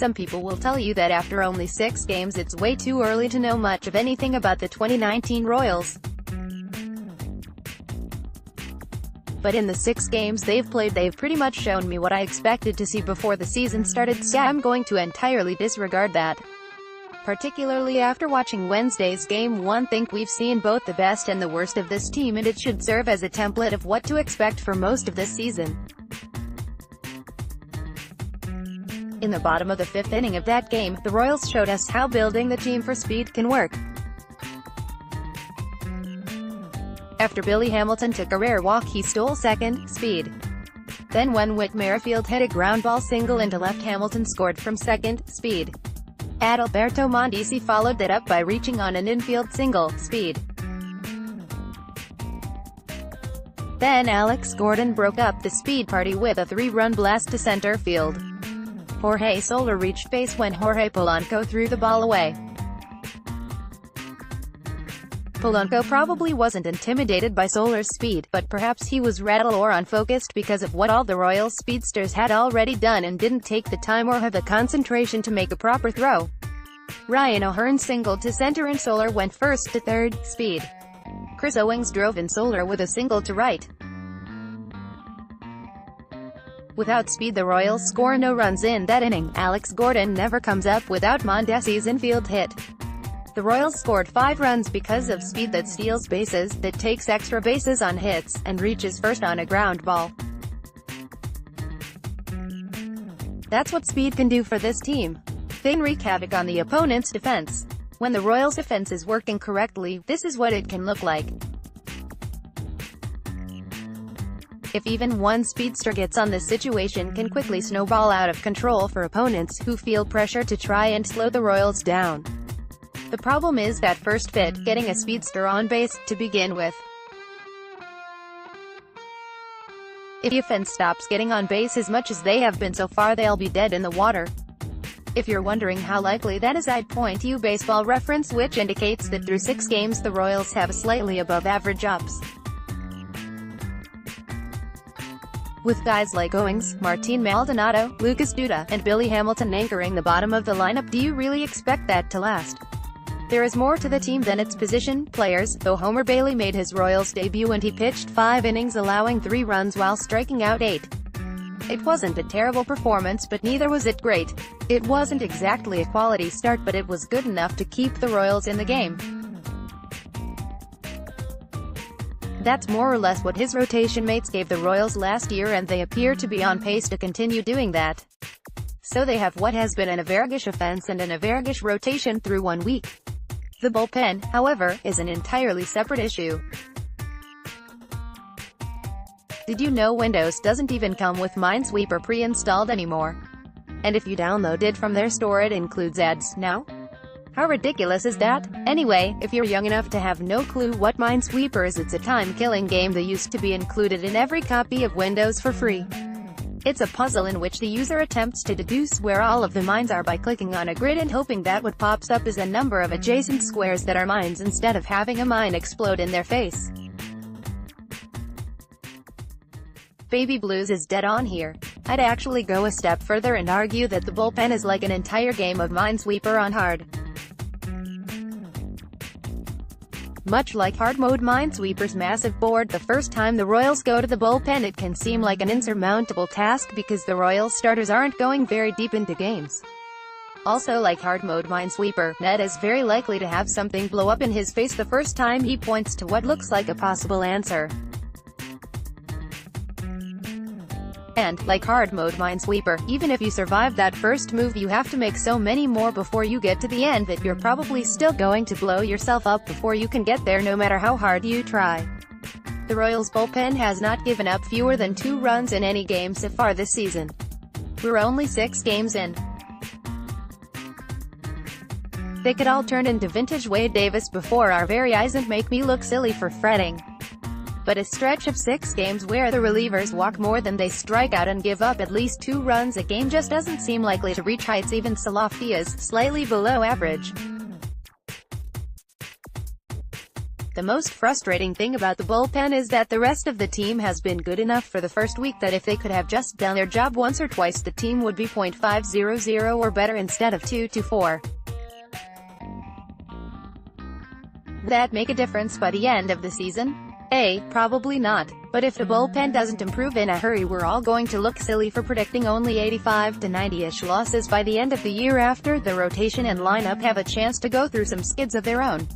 Some people will tell you that after only 6 games it's way too early to know much of anything about the 2019 Royals. But in the 6 games they've played, they've pretty much shown me what I expected to see before the season started, so I'm going to entirely disregard that. Particularly after watching Wednesday's Game 1, think we've seen both the best and the worst of this team, and it should serve as a template of what to expect for most of this season. In the bottom of the 5th inning of that game, the Royals showed us how building the team for speed can work. After Billy Hamilton took a rare walk, he stole second, speed. Then when Whit Merrifield hit a ground ball single into left, Hamilton scored from second, speed. Adalberto Mondesi followed that up by reaching on an infield single, speed. Then Alex Gordon broke up the speed party with a 3-run blast to center field. Jorge Soler reached base when Jorge Polanco threw the ball away. Polanco probably wasn't intimidated by Soler's speed, but perhaps he was rattled or unfocused because of what all the Royals speedsters had already done and didn't take the time or have the concentration to make a proper throw. Ryan O'Hearn singled to center and Soler went first to third, speed. Chris Owings drove in Soler with a single to right. Without speed, the Royals score no runs in that inning. Alex Gordon never comes up without Mondesi's infield hit. The Royals scored 5 runs because of speed that steals bases, that takes extra bases on hits, and reaches first on a ground ball. That's what speed can do for this team. They can wreak havoc on the opponent's defense. When the Royals' defense is working correctly, this is what it can look like. If even one speedster gets on, this situation can quickly snowball out of control for opponents who feel pressure to try and slow the Royals down. The problem is that first fit, getting a speedster on base, to begin with. If the offense stops getting on base as much as they have been so far, they'll be dead in the water. If you're wondering how likely that is, I'd point to Baseball Reference, which indicates that through 6 games the Royals have a slightly above average ups. With guys like Owings, Martin Maldonado, Lucas Duda, and Billy Hamilton anchoring the bottom of the lineup, do you really expect that to last? There is more to the team than its position players, though Homer Bailey made his Royals debut and he pitched 5 innings allowing 3 runs while striking out 8. It wasn't a terrible performance, but neither was it great. It wasn't exactly a quality start, but it was good enough to keep the Royals in the game. That's more or less what his rotation mates gave the Royals last year, and they appear to be on pace to continue doing that. So they have what has been an average offense and an average rotation through 1 week. The bullpen, however, is an entirely separate issue. Did you know Windows doesn't even come with Minesweeper pre-installed anymore? And if you download it from their store, it includes ads now? How ridiculous is that? Anyway, if you're young enough to have no clue what Minesweeper is, it's a time-killing game that used to be included in every copy of Windows for free. It's a puzzle in which the user attempts to deduce where all of the mines are by clicking on a grid and hoping that what pops up is a number of adjacent squares that are mines instead of having a mine explode in their face. Baby Blues is dead on here. I'd actually go a step further and argue that the bullpen is like an entire game of Minesweeper on hard. Much like hard mode Minesweeper's massive board, the first time the Royals go to the bullpen it can seem like an insurmountable task because the Royals starters aren't going very deep into games. Also, like hard mode Minesweeper, Ned is very likely to have something blow up in his face the first time he points to what looks like a possible answer. And, like hard mode Minesweeper, even if you survive that first move, you have to make so many more before you get to the end that you're probably still going to blow yourself up before you can get there, no matter how hard you try. The Royals bullpen has not given up fewer than 2 runs in any game so far this season. We're only 6 games in. They could all turn into vintage Wade Davis before our very eyes and make me look silly for fretting. But a stretch of 6 games where the relievers walk more than they strike out and give up at least 2 runs a game just doesn't seem likely to reach heights even so lofty as slightly below average. The most frustrating thing about the bullpen is that the rest of the team has been good enough for the first week that if they could have just done their job once or twice, the team would be .500 or better instead of 2-4. Would that make a difference by the end of the season? Probably not. But if the bullpen doesn't improve in a hurry, we're all going to look silly for predicting only 85 to 90-ish losses by the end of the year after the rotation and lineup have a chance to go through some skids of their own.